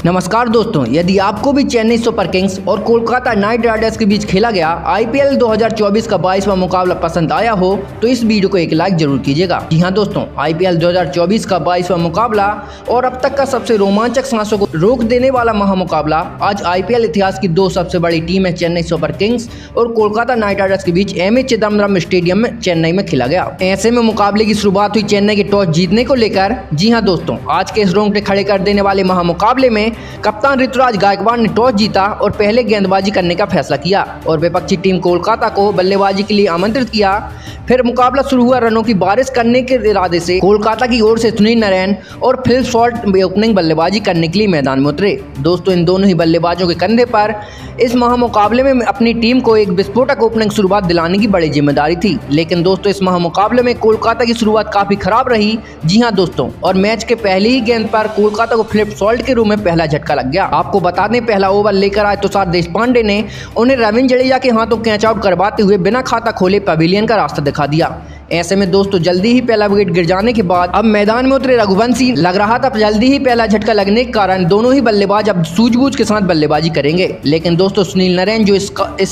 नमस्कार दोस्तों, यदि आपको भी चेन्नई सुपर किंग्स और कोलकाता नाइट राइडर्स के बीच खेला गया आईपीएल 2024 का 22वां मुकाबला पसंद आया हो तो इस वीडियो को एक लाइक जरूर कीजिएगा। जी हां दोस्तों, आईपीएल 2024 का 22वां मुकाबला और अब तक का सबसे रोमांचक सांसों को रोक देने वाला महामुकाबला आज आईपीएल इतिहास की दो सबसे बड़ी टीम है चेन्नई सुपर किंग्स और कोलकाता नाइट राइडर्स के बीच एमए चिदम्बरम स्टेडियम में चेन्नई में खेला गया। ऐसे में मुकाबले की शुरुआत हुई चेन्नई के टॉस जीतने को लेकर। जी हां दोस्तों, आज के इस रोंगटे खड़े कर देने वाले महामुकाबले में कप्तान ऋतुराज गायकवाड़ ने टॉस जीता और पहले गेंदबाजी करने का फैसला किया और विपक्षी टीम कोलकाता को बल्लेबाजी के लिए आमंत्रित किया। फिर मुकाबला शुरू हुआ रनों की बारिश करने के इरादे से कोलकाता की ओर से सुनील नारायण और फिल सॉल्ट ओपनिंग बल्लेबाजी करने के लिए मैदान में उतरे। दोस्तों, इन दोनों ही बल्लेबाजों के कंधे पर इस महामुकाबले में अपनी टीम को एक विस्फोटक ओपनिंग शुरुआत दिलाने की बड़ी जिम्मेदारी थी। लेकिन दोस्तों, इस महामुकाबले में कोलकाता की शुरुआत काफी खराब रही। जी हां दोस्तों, और मैच के पहली ही गेंद पर कोलकाता को फिलिप सॉल्ट के रूप में पहला झटका लग गया। आपको बता दें, पहला ओवर लेकर आए तुषार देशपांडे ने उन्हें रविंद्र जडेजा के हाथों कैच आउट करवाते हुए बिना खाता खोले पवेलियन का रास्ता दिखा दिया। ऐसे में दोस्तों, जल्दी ही पहला विकेट गिर जाने के बाद अब मैदान में उतरे रघुवंशी। लग रहा था जल्दी ही पहला झटका लगने के कारण दोनों ही बल्लेबाज अब सूझबूझ के साथ बल्लेबाजी करेंगे। लेकिन दोस्तों, सुनील नारायण जो इस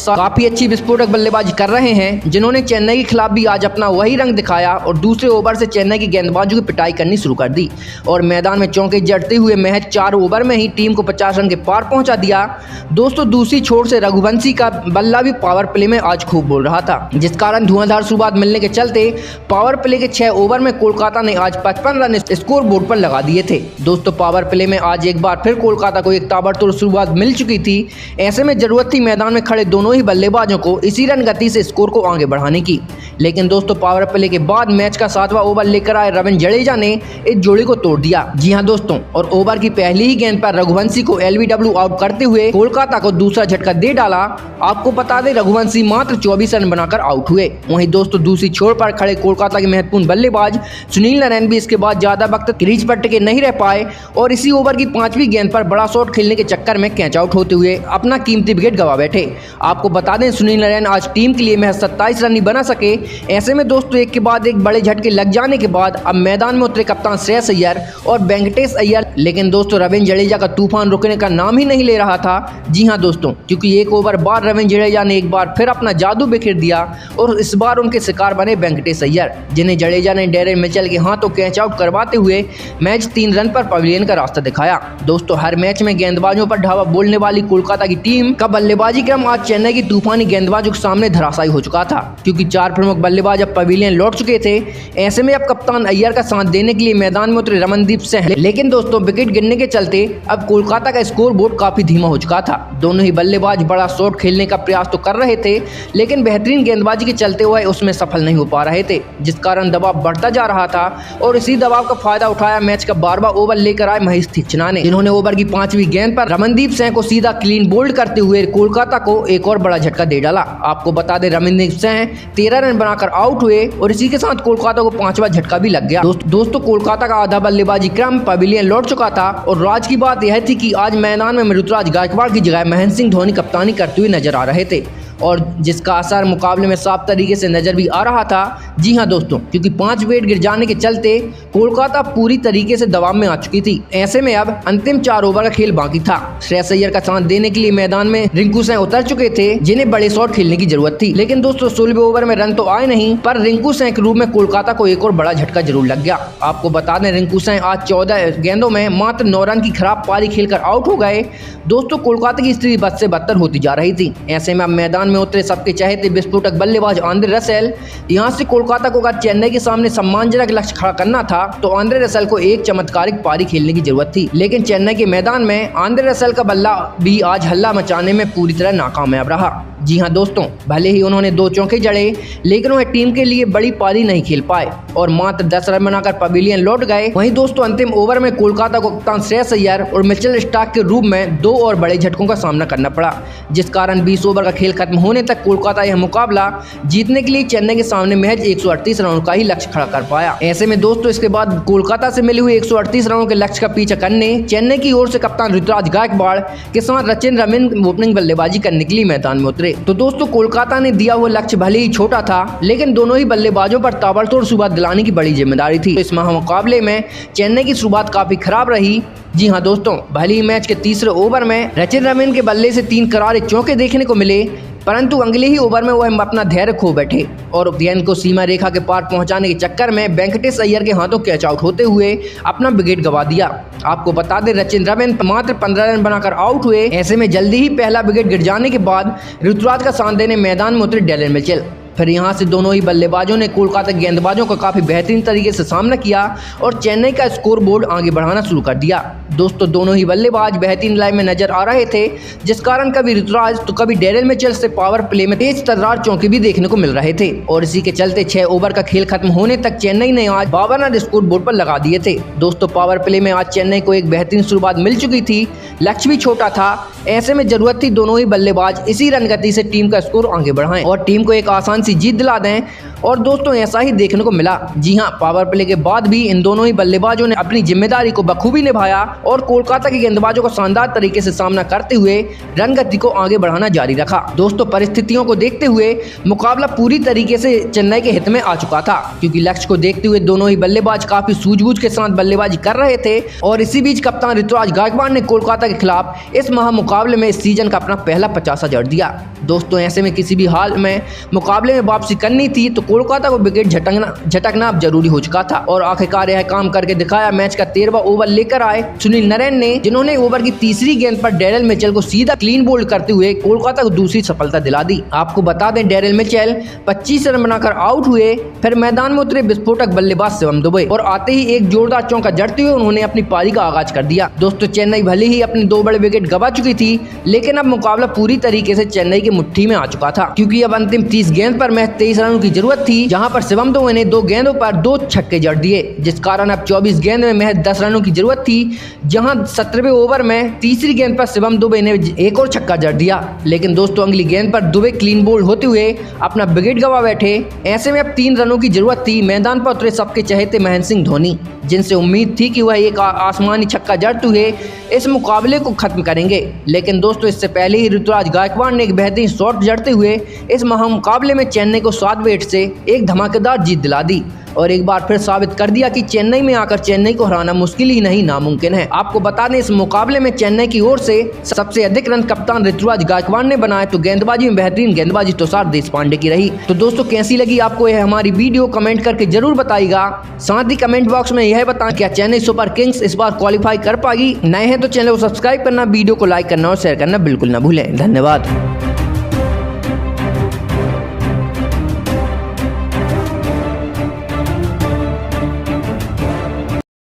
काफी अच्छी विस्फोटक बल्लेबाजी कर रहे हैं, जिन्होंने चेन्नई के खिलाफ भी आज अपना वही रंग दिखाया और दूसरे ओवर से चेन्नई की गेंदबाजों की पिटाई करनी शुरू कर दी और मैदान में चौके जड़ते हुए महज 4 ओवर में ही टीम को 50 रन के पार पहुंचा दिया। दोस्तों, दूसरी छोर से रघुवंशी का बल्ला भी पावर प्ले में आज खूब बोल रहा था, जिस कारण धुआंधार शुरुआत मिलने के चलते पावर प्ले के 6 ओवर में कोलकाता ने आज 55 रन स्कोर बोर्ड पर लगा दिए थे। दोस्तों, पावर प्ले में आज एक बार फिर कोलकाता को एक ताबड़तोड़ शुरुआत मिल चुकी थी। ऐसे में जरूरत थी मैदान में खड़े दोनों ही बल्लेबाजों को इसी रन गति से स्कोर को आगे बढ़ाने की। लेकिन दोस्तों, पावर प्ले के बाद मैच का 7वां ओवर लेकर आए रविंद्र जडेजा ने इस जोड़ी को तोड़ दिया। जी हां दोस्तों, और ओवर की पहली ही गेंद पर रघुवंशी को एलबीडब्ल्यू आउट करते हुए कोलकाता को दूसरा झटका दे डाला। आपको बता दें, रघुवंशी मात्र 24 रन बनाकर आउट हुए। वहीं दोस्तों, दूसरी छोर पर खड़े कोलकाता के महत्वपूर्ण बल्लेबाज सुनील नारायण भी इसके बाद ज्यादा वक्त क्रीज पर टिके नहीं रह पाए और इसी ओवर की 5वीं गेंद पर बड़ा शॉट खेलने के चक्कर में कैच आउट होते हुए अपना कीमती विकेट गंवा बैठे। आपको बता दें, सुनील नारायण आज टीम के लिए महज 27 रन ही बना सके। ऐसे में दोस्तों, एक के बाद एक बड़े झटके लग जाने के बाद अब मैदान में उतरे कप्तान श्रेयस अय्यर और वेंकटेश अय्यर। लेकिन दोस्तों, रविंद्र जडेजा का तूफान रुकने का नाम ही नहीं ले रहा था। जी हां दोस्तों, क्योंकि एक ओवर बाद रविंद्र जडेजा ने एक बार फिर अपना जादू बिखेर दिया और इस बार उनके शिकार बने वेंकटेश अय्यर, जिन्हें जडेजा ने डेरेन मिचेल के हाथों कैच आउट करवाते हुए मैच 3 रन पर पवेलियन का रास्ता दिखाया। दोस्तों, हर मैच में गेंदबाजों पर ढाबा बोलने वाली कोलकाता की टीम का बल्लेबाजी क्रम आज चेन्नई की तूफानी गेंदबाजों के सामने धराशायी हो चुका था, क्योंकि 4 प्रमुख बल्लेबाज अब पवेलियन लौट चुके थे। ऐसे में अब कप्तान अय्यर का साथ देने के लिए मैदान में उतरे रमनदीप सिंह। लेकिन दोस्तों, विकेट गिरने के चलते अब कोलकाता का स्कोर बोर्ड काफी धीमा हो चुका था। दोनों ही बल्लेबाज बड़ा शॉट खेलने का प्रयास तो कर रहे थे, लेकिन बेहतरीन गेंदबाजी के चलते हुए उसमें सफल नहीं हो पा रहे थे, जिस कारण दबाव बढ़ता जा रहा था। और इसी दबाव का फायदा उठाया मैच का 12वां ओवर लेकर आए महेश तीक्ष्णा ने, जिन्होंने ओवर की 5वीं गेंद पर रमनदीप सिंह को सीधा क्लीन बोल्ड करते हुए कोलकाता को एक और बड़ा झटका दे डाला। आपको बता दें, रमनदीप सिंह 13 रन बनाकर आउट हुए और इसी के साथ कोलकाता को 5वां झटका भी लग गया। दोस्तों, कोलकाता का आधा बल्लेबाजी क्रम पवेलियन लौट चुका था और राज की बात यह थी कि आज मैदान में ऋतुराज गायकवाड़ की जगह महेंद्र सिंह धोनी कप्तानी करते हुए नजर आ रहे थे और जिसका असर मुकाबले में साफ तरीके से नजर भी आ रहा था। जी हां दोस्तों, क्योंकि 5 विकेट गिर जाने के चलते कोलकाता पूरी तरीके से दबाव में आ चुकी थी। ऐसे में अब अंतिम 4 ओवर का खेल बाकी था। श्रेयस अय्यर का साथ देने के लिए मैदान में रिंकू सिंह उतर चुके थे, जिन्हें बड़े शॉट खेलने की जरूरत थी। लेकिन दोस्तों, 16वें ओवर में रन तो आए नहीं, पर रिंकू सिंह के रूप में कोलकाता को एक और बड़ा झटका जरूर लग गया। आपको बता दें, रिंकू सिंह आज 14 गेंदों में मात्र 9 रन की खराब पारी खेलकर आउट हो गए। दोस्तों, कोलकाता की स्थिति बद से बदतर होती जा रही थी। ऐसे में अब मैदान में उतरे सबके चाहते विस्फोटक बल्लेबाज आंद्रे रसेल। यहां से कोलकाता को अगर चेन्नई के सामने सम्मानजनक लक्ष्य खड़ा करना था तो आंद्रे रसेल को एक चमत्कारिक पारी खेलने की जरूरत थी। लेकिन चेन्नई के मैदान में आंद्रे रसेल का बल्ला भी आज हल्ला मचाने में पूरी तरह नाकामयाब रहा। जी हां दोस्तों, भले ही उन्होंने 2 चौके जड़े, लेकिन वह टीम के लिए बड़ी पारी नहीं खेल पाए और मात्र 10 रन बनाकर पवेलियन लौट गए। वहीं दोस्तों, अंतिम ओवर में कोलकाता को कप्तान श्रेयस अय्यर और मिचेल स्टार्क के रूप में 2 और बड़े झटकों का सामना करना पड़ा, जिस कारण 20 ओवर का खेल खत्म होने तक कोलकाता यह मुकाबला जीतने के लिए चेन्नई के सामने महज 138 रनों का ही लक्ष्य खड़ा कर पाया। ऐसे में दोस्तों, इसके बाद कोलकाता से मिले हुए 138 रनों के लक्ष्य का पीछा करने चेन्नई की ओर से कप्तान ऋतुराज गायकवाड़ के साथ रचिन रमीन ओपनिंग बल्लेबाजी करने के लिए मैदान में उतरे। थे। तो दोस्तों कोलकाता ने दिया हुआ लक्ष्य भले ही छोटा था, लेकिन दोनों ही बल्लेबाजों पर ताबड़तोड़ शुरुआत दिलाने की बड़ी जिम्मेदारी थी। इस महामुकाबले में चेन्नई की शुरुआत काफी खराब रही। जी हाँ दोस्तों, भले ही मैच के तीसरे ओवर में रचिन रवीन के बल्ले से 3 करारे चौके देखने को मिले, परंतु अगले ही ओवर में वह अपना धैर्य खो बैठे और गेंद को सीमा रेखा के पार पहुंचाने के चक्कर में वेंकटेश अय्यर के हाथों कैच आउट होते हुए अपना विकेट गंवा दिया। आपको बता दें रचिन रवीन मात्र 15 रन बनाकर आउट हुए। ऐसे में जल्दी ही पहला विकेट गिर जाने के बाद ऋतुराज का साथ देने मैदान में उतरे डेरेन मिचेल। फिर यहां से दोनों ही बल्लेबाजों ने कोलकाता गेंदबाजों का काफी बेहतरीन तरीके से सामना किया और चेन्नई का स्कोर बोर्ड आगे बढ़ाना शुरू कर दिया। दोस्तों दोनों ही बल्लेबाज बेहतरीन लाइन में नजर आ रहे थे, जिस कारण कभी ऋतुराज तो कभी डेरेन मिचेल से पावर प्ले में तेज तर्रार चौके भी देखने को मिल रहे थे और इसी के चलते 6 ओवर का खेल खत्म होने तक चेन्नई ने आज 52 रन स्कोर बोर्ड पर लगा दिए थे। दोस्तों पावर प्ले में आज चेन्नई को एक बेहतरीन शुरुआत मिल चुकी थी, लक्ष्य भी छोटा था। ऐसे में जरूरत थी दोनों ही बल्लेबाज इसी रन गति से टीम का स्कोर आगे बढ़ाएं और टीम को एक आसान सी जीत दिला दें और दोस्तों ऐसा ही देखने को मिला। जी हां, पावर प्ले के बाद भी इन दोनों ही बल्लेबाजों ने अपनी जिम्मेदारी को बखूबी निभाया और कोलकाता के गेंदबाजों को शानदार तरीके से सामना करते हुए रन गति को आगे बढ़ाना जारी रखा। दोस्तों परिस्थितियों को देखते हुए मुकाबला पूरी तरीके से चेन्नई के हित में आ चुका था, क्योंकि लक्ष्य को देखते हुए दोनों ही बल्लेबाज काफी सूझबूझ के साथ बल्लेबाजी कर रहे थे और इसी बीच कप्तान ऋतुराज गायकवाड़ ने कोलकाता के खिलाफ इस महामुकाबले में इस सीजन का अपना पहला 50 जड़ दिया। दोस्तों ऐसे में किसी भी हाल में मुकाबले में वापसी करनी थी तो कोलकाता को विकेट झटकना अब जरूरी हो चुका था और आखिरकार यह काम करके दिखाया। मैच का 13वां ओवर लेकर आए सुनील नरेन ने, जिन्होंने ओवर की तीसरी गेंद पर डेरेन मिचेल को सीधा क्लीन बोल्ड करते हुए कोलकाता को दूसरी सफलता दिला दी। आपको बता दें डेरेन मिचेल 25 रन बनाकर आउट हुए। फिर मैदान में उतरे विस्फोटक बल्लेबाज शिवम दुबे और आते ही एक जोरदार चौका जड़ते हुए उन्होंने अपनी पारी का आगाज कर दिया। दोस्तों चेन्नई भले ही अपने 2 बड़े विकेट गंवा चुकी थी, लेकिन अब मुकाबला पूरी तरीके से चेन्नई की मुट्ठी में आ चुका था, क्योंकि अब अंतिम 30 गेंद पर महज 23 रनों की जरूरत थी, जहां पर शिवम दुबे ने 2 गेंदों पर 2 छक्के जड़ दिए, जिस कारण अब 24 गेंद में महज 10 रनों की जरूरत थी। जहां 17वें ओवर में तीसरी गेंद पर शिवम दुबे ने एक और छक्का जड़ दिया, लेकिन दोस्तों अगली गेंद पर दुबे क्लीन बोल्ड होते हुए अपना विकेट गंवा बैठे। ऐसे में अब 3 रनों की जरूरत थी। मैदान पर उतरे सबके चहेते महेंद्र सिंह धोनी, जिनसे उम्मीद थी कि वह एक आसमानी छक्का जड़ते हुए इस मुकाबले को खत्म करेंगे, लेकिन दोस्तों इससे पहले ही ऋतुराज गायकवाड़ ने एक बेहतरीन शॉट जड़ते हुए इस महामुकाबले में चेन्नई को 7 विकेट से एक धमाकेदार जीत दिला दी और एक बार फिर साबित कर दिया कि चेन्नई में आकर चेन्नई को हराना मुश्किल ही नहीं नामुमकिन है। आपको बता दें इस मुकाबले में चेन्नई की ओर से सबसे अधिक रन कप्तान ऋतुराज गायकवाड़ ने बनाए, तो गेंदबाजी में बेहतरीन गेंदबाजी तुषार देशपांडे की रही। तो दोस्तों कैसी लगी आपको यह हमारी वीडियो, कमेंट करके जरूर बताइएगा। साथ ही कमेंट बॉक्स में यह बताएं क्या चेन्नई सुपर किंग्स इस बार क्वालिफाई कर पाएगी। नए हैं तो चैनल को सब्सक्राइब करना, वीडियो को लाइक करना और शेयर करना बिल्कुल न भूलें। धन्यवाद।